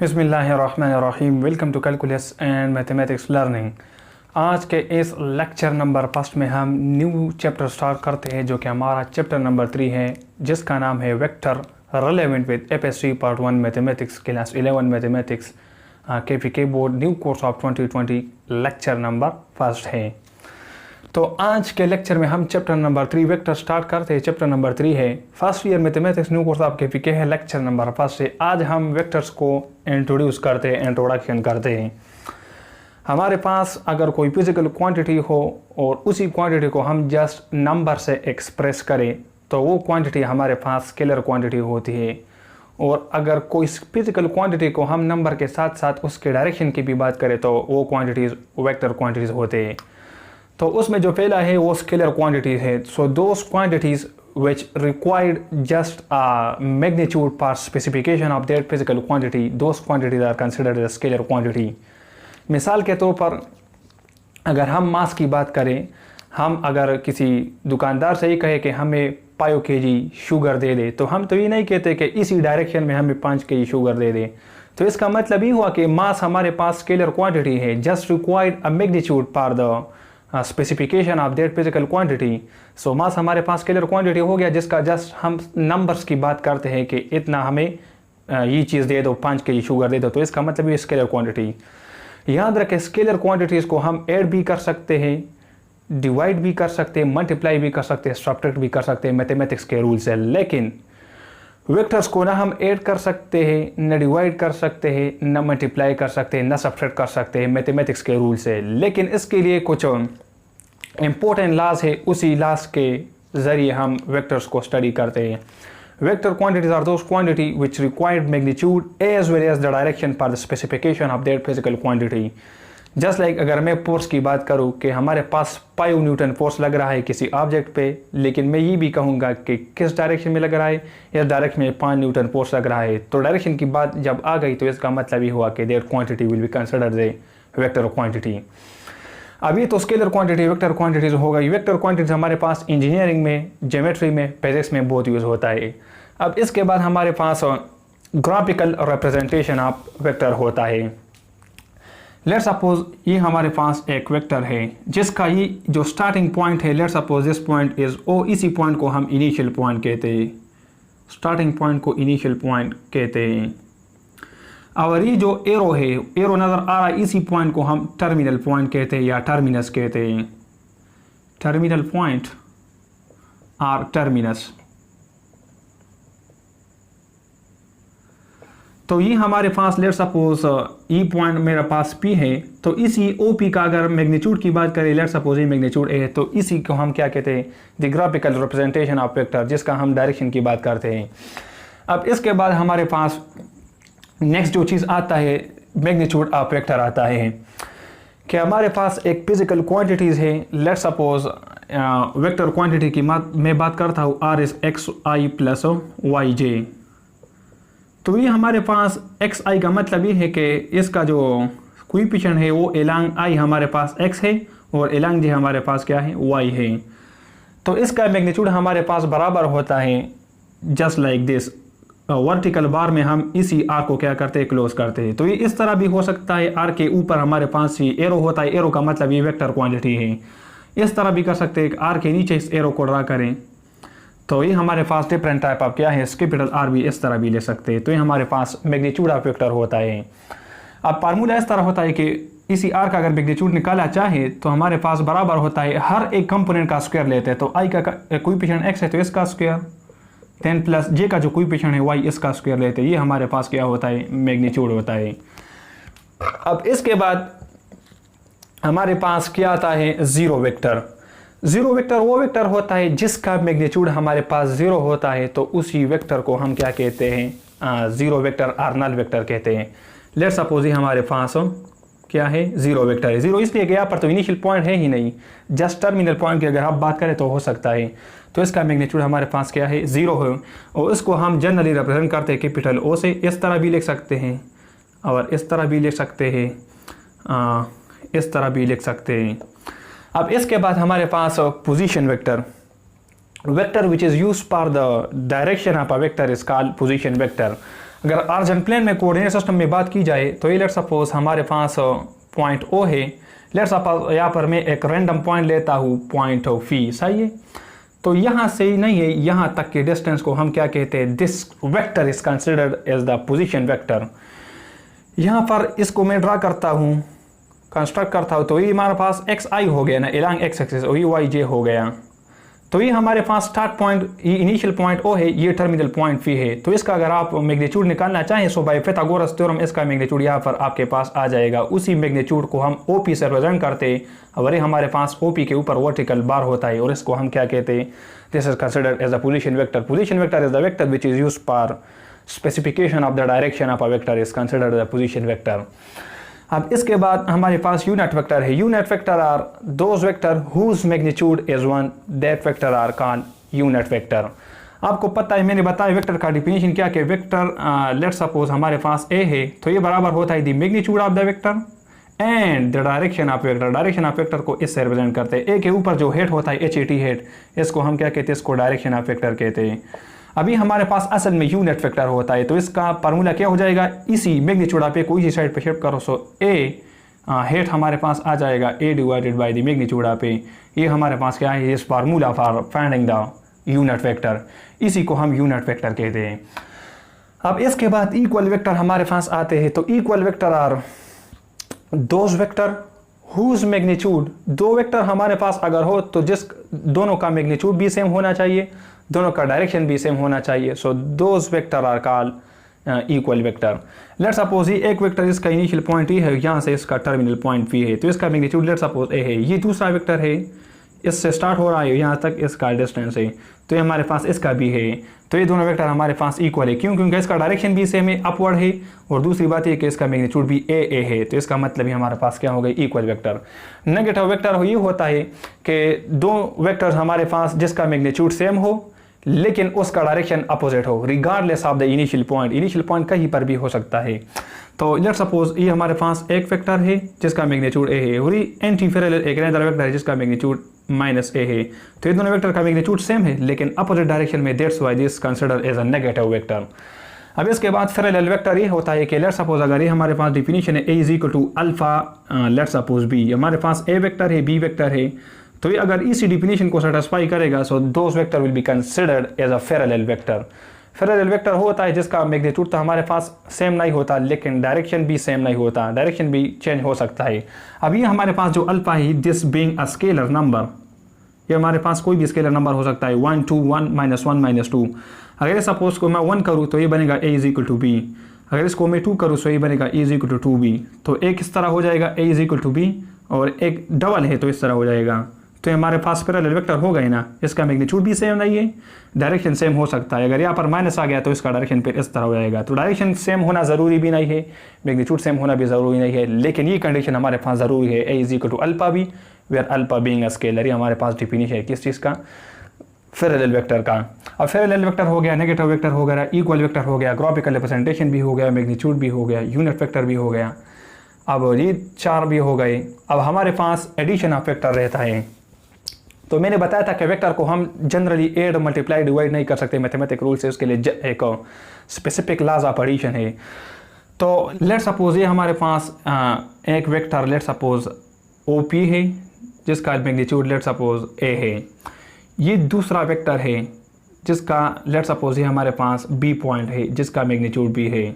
बिस्मिल्लाहिर्रहमानिर्रहीम। Welcome to calculus and mathematics learning. आज के इस लेक्चर नंबर 1 में हम न्यू चैप्टर स्टार्ट करते हैं जो कि हमारा चैप्टर नंबर 3 है, जिसका नाम है vector relevant with APSC part 1 mathematics class 11 mathematics KPK board new course of 2020 lecture number 1 है। तो आज के लेक्चर में हम चैप्टर नंबर 3 वेक्टर स्टार्ट करते हैं। चैप्टर नंबर 3 है first year mathematics new course of KPK है, लेक्चर नंबर 1 से आज हम वेक्टर्स को इंट्रोडक्शन करते हैं। हमारे पास अगर कोई फिजिकल क्वांटिटी हो और उसी क्वांटिटी को हम जस्ट नंबर से एक्सप्रेस करें तो वो क्वांटिटी हमारे पास स्केलर क्वांटिटी होती है। और अगर कोई फिजिकल क्वांटिटी को हम नंबर के साथ साथ उसके डायरेक्शन की भी बात करें तो वो क्वांटिटीज़ वेक्टर क्वांटिटीज़ होते हैं। तो उसमें जो पहला है वो स्केलर क्वांटिटीज है। So those quantities which required just magnitude पर specification of that physical quantity, those quantities are considered as scalar quantity. मिसाल के तौर पर अगर हम मास की बात करें, हम अगर किसी दुकानदार से ही कहे कि हमें 5 kg शुगर दे दे, तो हम तो ये नहीं कहते कि इसी डायरेक्शन में हमें 5 kg शुगर दे दे। तो इसका मतलब ये हुआ कि मास हमारे पास स्केलर क्वांटिटी है, जस्ट रिक्वायर्ड अ मैग्नीट्यूड पर the specification of that physical quantity. So mass हमारे पास स्केलर क्वांटिटी हो गया, जिसका जस्ट हम नंबर्स की बात करते हैं कि इतना हमें ये चीज़ दे दो, 5 kg शुगर दे दो, तो इसका मतलब ये स्केलर क्वांटिटी। याद रखें स्केलर क्वांटिटीज़ को हम ऐड भी कर सकते हैं, डिवाइड भी कर सकते हैं, मल्टीप्लाई भी कर सकते हैं, सब्ट्रैक्ट भी कर सकते हैं मैथमेटिक्स के रूल से। लेकिन वेक्टर्स को ना हम ऐड कर सकते हैं, न डिवाइड कर सकते हैं, न मल्टीप्लाई कर सकते हैं, न सब्ट्रैक्ट कर सकते हैं मैथमेटिक्स के रूल से। लेकिन इसके लिए कुछ इम्पोर्टेंट लॉज है, उसी लॉज के ज़रिए हम वेक्टर्स को स्टडी करते हैं। Vector quantities are those quantity which required magnitude as well as the direction for the specification of that physical quantity. Just like अगर मैं फोर्स की बात करूं कि हमारे पास 5 न्यूटन फोर्स लग रहा है किसी ऑब्जेक्ट पे, लेकिन मैं ये भी कहूँगा कि किस डायरेक्शन में लग रहा है, या डायरेक्शन में 5 न्यूटन फोर्स लग रहा है। तो डायरेक्शन की बात जब आ गई तो इसका मतलब ये हुआ कि that quantity will be considered a vector quantity. अभी तो स्केलर क्वांटिटी वेक्टर क्वांटिटीज हो गई। वेक्टर क्वांटिटीज हमारे पास इंजीनियरिंग में, ज्योमेट्री में, फिजिक्स में बहुत यूज़ होता है। अब इसके बाद हमारे पास ग्राफिकल रिप्रेजेंटेशन ऑफ वेक्टर होता है। लेट्स सपोज ये हमारे पास एक वेक्टर है जिसका ये जो स्टार्टिंग पॉइंट है, let's suppose this point is O, इसी पॉइंट को हम इनिशियल पॉइंट कहते हैं, स्टार्टिंग पॉइंट को इनिशियल पॉइंट कहते हैं। और ये जो एरो है, एरो नज़र आ रहा है, इसी पॉइंट को हम टर्मिनल पॉइंट कहते हैं या टर्मिनस कहते हैं, टर्मिनल पॉइंट और टर्मिनस। तो ये हमारे पास लेट्स सपोज ई पॉइंट मेरे पास पी है, तो इसी ओ पी का अगर मैग्नीट्यूड की बात करें, लेट्स सपोज ये मैग्नीट्यूड ए है, तो इसी को हम क्या कहते हैं, the graphical representation of vector, जिसका हम डायरेक्शन की बात करते हैं। अब इसके बाद हमारे पास नेक्स्ट जो चीज़ आता है मैग्नीट्यूड ऑफ वेक्टर आता है कि हमारे पास एक फिजिकल क्वांटिटीज़ है। लेट्स सपोज वेक्टर क्वांटिटी की मैं बात करता हूँ, R is X I plus Y J. तो ये हमारे पास एक्स आई का मतलब ये है कि इसका जो कोएफिशिएंट है वो एलॉन्ग आई हमारे पास एक्स है और एलॉन्ग जे हमारे पास क्या है, वाई है। तो इसका मैग्नीट्यूड हमारे पास बराबर होता है just like this. Vertical bar में हम इसी आर को क्या करते हैं, क्लोज करते हैं। तो ये इस तरह भी हो सकता है, आर के ऊपर हमारे पास ये एरो होता है, एरो का मतलब ये वेक्टर क्वांटिटी है। इस तरह भी कर सकते हैं, आर के नीचे इस एरो को ड्रा करें, तो ये हमारे पास डिफरेंट टाइप ऑफ क्या है, कैपिटल आर भी इस तरह भी ले सकते हैं। तो ये हमारे पास मैग्नीट्यूड ऑफ वेक्टर होता है। अब फार्मूला इस तरह होता है कि इसी आर का अगर मैग्नीट्यूड निकाला चाहे तो हमारे पास बराबर होता है, हर एक कंपोनेंट का स्क्वायर लेते हैं। तो आई का कोएफिशिएंट एक्स है तो इसका स्क्वायर, 10 प्लस जे का जो कोएफिशिएंट है वाई, इसका स्क्वायर लेते हैं। ये हमारे पास क्या होता है, मैग्नीट्यूड होता है। अब इसके बाद हमारे पास क्या आता है, जीरो वेक्टर। जीरो वेक्टर वो वेक्टर होता है जिसका मैग्नीट्यूड हमारे पास जीरो होता है, तो उसी वेक्टर को हम क्या कहते हैं, जीरो वेक्टर और नल वेक्टर कहते हैं। लेट्स सपोज ये हमारे पास क्या है, जीरो वेक्टर है। जीरो इसलिए कि यहाँ पर तो इनिशियल पॉइंट है ही नहीं, जस्ट टर्मिनल पॉइंट की अगर आप बात करें तो हो सकता है। तो इसका मैग्नीट्यूड हमारे पास क्या है, जीरो है। और इसको हम जनरली रिप्रेजेंट करते हैं कैपिटल ओ से। इस तरह भी लिख सकते हैं और इस तरह भी लिख सकते हैं, इस तरह भी लिख सकते हैं। अब इसके बाद हमारे पास position vector, vector which is used for the direction of a vector is called position vector. अगर अर्जेंट प्लेन में कोऑर्डिनेट सिस्टम में बात की जाए तो ये लेट्स सपोज हमारे पास पॉइंट ओ है। लेट्स सपोज यहाँ पर मैं एक रैंडम पॉइंट लेता हूँ पॉइंट फी, सही है। तो यहाँ से ही नहीं है, यहाँ तक के डिस्टेंस को हम क्या कहते हैं, this vector is considered as the position vector. यहाँ पर इसको मैं ड्रा करता हूँ, कंस्ट्रक्ट करता हूँ, तो ये हमारे पास एक्स आई हो गया ना एलॉन्ग एक्स एक्सिस, और ये वाई जे हो गया। तो ये हमारे पास स्टार्ट पॉइंट, ये इनिशियल पॉइंट ओ है, ये टर्मिनल पॉइंट फी है। तो इसका अगर आप मैग्नीट्यूड निकालना चाहें सो बाय पाइथागोरस थ्योरम इसका मैग्नीट्यूड यहाँ पर आपके पास आ जाएगा। उसी मैग्नीट्यूड को हम ओपी से रिप्रेजेंट करते हैं, और ये हमारे पास ओपी के ऊपर वर्टिकल बार होता है, और इसको हम क्या कहते हैं, this is considered as a position vector. Position vector is the vector which is used for specification of the direction of a vector is considered the position vector. अब इसके बाद हमारे पास यूनिट वेक्टर है। Unit vector are those vector whose magnitude is 1, that vector are called unit vector. आपको पता है, मैंने बताया वेक्टर का डिफिनेशन क्या कि वेक्टर लेट्स सपोज हमारे पास ए है, तो ये बराबर होता है the magnitude of the vector and the direction of vector. Direction of vector को इससे रिप्रेजेंट करते हैं। ए के ऊपर जो हेड होता है एच ए टी हेड, इसको हम क्या कहते हैं, इसको डायरेक्शन ऑफ वेक्टर कहते हैं। अभी हमारे पास असल में यूनिट वेक्टर होता है, तो इसका फार्मूला क्या हो जाएगा, इसी मैग्नीट्यूड आप कोई सी साइड पे शिफ्ट करो सो ए हेड हमारे पास आ जाएगा A divided by the magnitude of A. ये हमारे पास क्या है, इस formula for finding the unit vector, इसी को हम यूनिट वेक्टर कहते हैं। अब इसके बाद इक्वल वेक्टर हमारे पास आते हैं। तो equal vector are those vector whose magnitude, दो वेक्टर हमारे पास अगर हो तो जिस दोनों का मैग्नीट्यूड भी सेम होना चाहिए, दोनों का डायरेक्शन भी सेम होना चाहिए, so those vector are called equal vector. Let's suppose ये एक वेक्टर, इसका इनिशियल पॉइंट ये है, यहाँ से इसका टर्मिनल पॉइंट भी है, तो इसका मैग्नीट्यूड लेट्स सपोज ए है। ये दूसरा वेक्टर है, इससे स्टार्ट हो रहा है, यहाँ तक इसका डिस्टेंस है, तो ये हमारे पास इसका भी है। तो ये दोनों वेक्टर हमारे पास इक्वल है, क्यों, क्योंकि इसका डायरेक्शन भी सेम है, अपवर्ड है, और दूसरी बात ये कि इसका मैग्नीट्यूड भी ए है। तो इसका मतलब ही हमारे पास क्या हो गई, इक्वल वेक्टर। नेगेटिव वेक्टर ये होता है कि दो वेक्टर्स हमारे पास जिसका मैग्नीट्यूड सेम हो लेकिन उसका डायरेक्शन अपोजिट हो, regardless of the initial point. Initial point कहीं पर भी हो सकता है। तो लेट्स सपोज ये हमारे पास एक वेक्टर है जिसका मैग्नीट्यूड ए है, और ये एंटी पैरेलल एक अदर वेक्टर है जिसका मैग्नीट्यूड माइनस ए है। तो ये दोनों वेक्टर का मैग्नीट्यूड सेम है लेकिन अपोजिट डायरेक्शन में, that's why this considered as a negative vector. अब इसके बाद पैरेलल वेक्टर ये होता है कि लेट्स सपोज अगर ये हमारे पास डिफिनीशन है A is equal to alpha let's suppose B, हमारे पास ए वेक्टर है बी वेक्टर है, तो ये अगर इसी डिफिनीशन को सेटिस्फाई करेगा so those vector will be considered as a parallel vector. Parallel vector होता है जिसका मैग्नीट्यूड तो हमारे पास सेम नहीं होता लेकिन डायरेक्शन भी सेम नहीं होता, डायरेक्शन भी चेंज हो सकता है। अब ये हमारे पास जो अल्फा है, this being a scalar number, ये हमारे पास कोई भी स्केलर नंबर हो सकता है, 1 2 1 -1 -2। अगर सपोज को मैं 1 करूँ तो ये बनेगा a is equal to B, अगर इसको मैं 2 करूँ तो ये बनेगा a is equal to 2b। तो एक इस तरह हो जाएगा a is equal to b, और एक डबल है तो इस तरह हो जाएगा। तो हमारे पास पैरेलल वेक्टर हो गए ना, इसका मैग्नीट्यूड भी सेम नहीं है, डायरेक्शन सेम हो सकता है। अगर यहाँ पर माइनस आ गया तो इसका डायरेक्शन फिर इस तरह हो जाएगा। तो डायरेक्शन सेम होना ज़रूरी भी नहीं है, मैग्नीट्यूड सेम होना भी ज़रूरी नहीं है, लेकिन ये कंडीशन हमारे पास ज़रूरी है, A is equal to alpha B where alpha being a scalar. ये हमारे पास डिफिनीशन है किस चीज़ का, पैरेलल वेक्टर का। अब पैरेलल वेक्टर हो गया, नेगेटिव वेक्टर हो गया, इक्वल वेक्टर हो गया, ग्राफिकल रिप्रेजेंटेशन भी हो गया, मैग्नीट्यूड भी हो गया, यूनिट वेक्टर भी हो गया। अब ये 4 भी हो गए। अब हमारे पास एडिशन ऑफ वेक्टर रहता है। तो मैंने बताया था कि वेक्टर को हम जनरली ऐड मल्टीप्लाई डिवाइड नहीं कर सकते, मैथमेटिक रूल से उसके लिए एक स्पेसिफिक लॉज ऑफ एडिशन है। तो लेट्स सपोज ये हमारे पास एक वेक्टर लेट्स सपोज OP है जिसका मैग्नीट्यूड लेट्स सपोज A है। ये दूसरा वेक्टर है जिसका लेट्स सपोज ये हमारे पास B पॉइंट है जिसका मैग्नीट्यूड B है।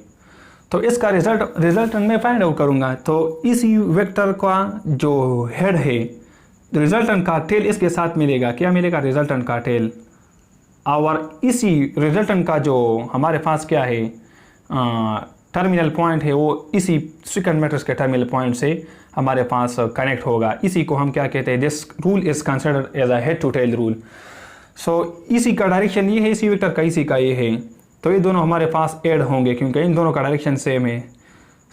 तो इसका रिजल्ट मैं फाइंड आउट करूँगा। तो इसी वेक्टर का जो हेड है, रिजल्टेंट का टेल इसके साथ मिलेगा। क्या मिलेगा, रिजल्टेंट का टेल। और इसी रिजल्टेंट का जो हमारे पास क्या है टर्मिनल पॉइंट है, वो इसी सेकंड मैट्रिक्स के टर्मिनल पॉइंट से हमारे पास कनेक्ट होगा। इसी को हम क्या कहते हैं, this rule is considered as a head to tail rule. So इसी का डायरेक्शन ये है, इसी वेक्टर का इसी का ये है, तो ये दोनों हमारे पास ऐड होंगे क्योंकि इन दोनों का डायरेक्शन सेम है।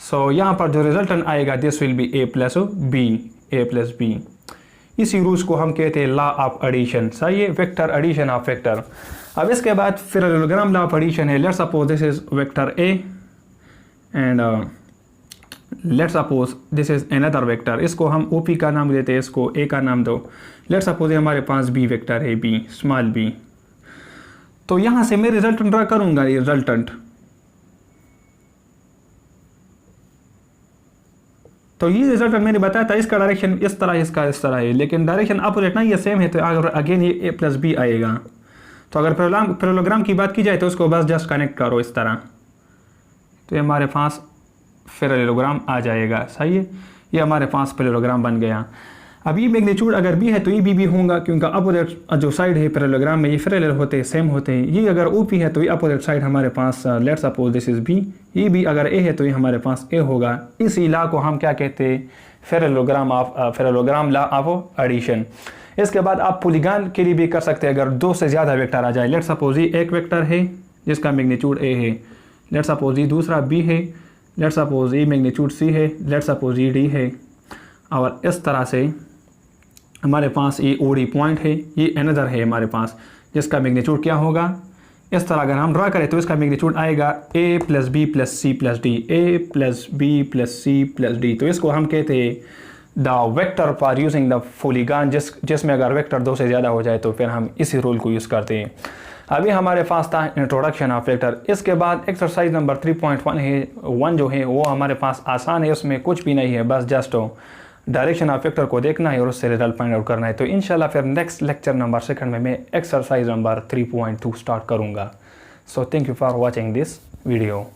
सो यहाँ पर जो रिजल्टेंट आएगा this will be a plus b। इसी रूल्स को हम कहते हैं लॉ ऑफ एडिशन। सही है, वेक्टर एडिशन ऑफ वेक्टर। अब इसके बाद पैरेललोग्राम लॉ ऑफ एडिशन है। Let's suppose this is vector a and let's suppose this is another vector. इसको हम OP का नाम देते हैं, इसको A का नाम दो। लेट्स सपोज हमारे पास B वेक्टर है, B स्मॉल b। तो यहाँ से मैं रिजल्टेंट ड्रा करूँगा, रिजल्टेंट तो ये रिजल्ट मैंने बताया था, इसका डायरेक्शन इस तरह है, इसका इस तरह है, लेकिन डायरेक्शन अपोजिट नहीं, ये सेम है, तो अगर अगेन ये a प्लस बी आएगा। तो अगर पैरेललोग्राम की बात की जाए तो उसको बस जस्ट कनेक्ट करो इस तरह, तो ये हमारे पास पैरेललोग्राम आ जाएगा। सही है, ये हमारे पास पैरेललोग्राम बन गया। अब ये मैग्नीट्यूड अगर बी है तो ये बी होगा, क्योंकि अपोजिट जो साइड है पैरेललोग्राम में ये पैरेलल होते हैं, सेम होते हैं। ये अगर ओ पी है तो ये अपोजिट साइड हमारे पास, let's suppose this is B, ये भी अगर ए है तो ये हमारे पास ए होगा। इस लॉ को हम क्या कहते हैं, पैरेललोग्राम लॉ ऑफ एडिशन। इसके बाद आप पॉलीगॉन के लिए भी कर सकते हैं, अगर दो से ज़्यादा वेक्टर आ जाए। लेट्स सपोज ये एक वेक्टर है जिसका मैग्नीट्यूड ए है, लेट्स सपोज ये दूसरा बी है, लेट्स सपोज ये मैग्नीट्यूड सी है, लेट्स सपोज ये डी है, और इस तरह से हमारे पास ये ओडी पॉइंट है, ये अनदर है हमारे पास, जिसका मैग्नीट्यूड क्या होगा, इस तरह अगर हम ड्रा करें तो इसका मैग्नीट्यूड आएगा a plus B plus C plus D, a plus B plus C plus D. तो इसको हम कहते हैं the vector for using the polygon, जिसमें अगर वेक्टर दो से ज़्यादा हो जाए तो फिर हम इसी रूल को यूज़ करते हैं। अभी हमारे पास था इंट्रोडक्शन ऑफ वेक्टर। इसके बाद एक्सरसाइज नंबर 3.1 है, 1 जो है वो हमारे पास आसान है, उसमें कुछ भी नहीं है, बस जस्ट डायरेक्शन ऑफ वेक्टर को देखना है और उससे रिजल्ट फाइंड आउट करना है। तो इंशाल्लाह फिर नेक्स्ट लेक्चर नंबर 2 में मैं एक्सरसाइज नंबर 3.2 स्टार्ट करूँगा। So thank you for watching this video.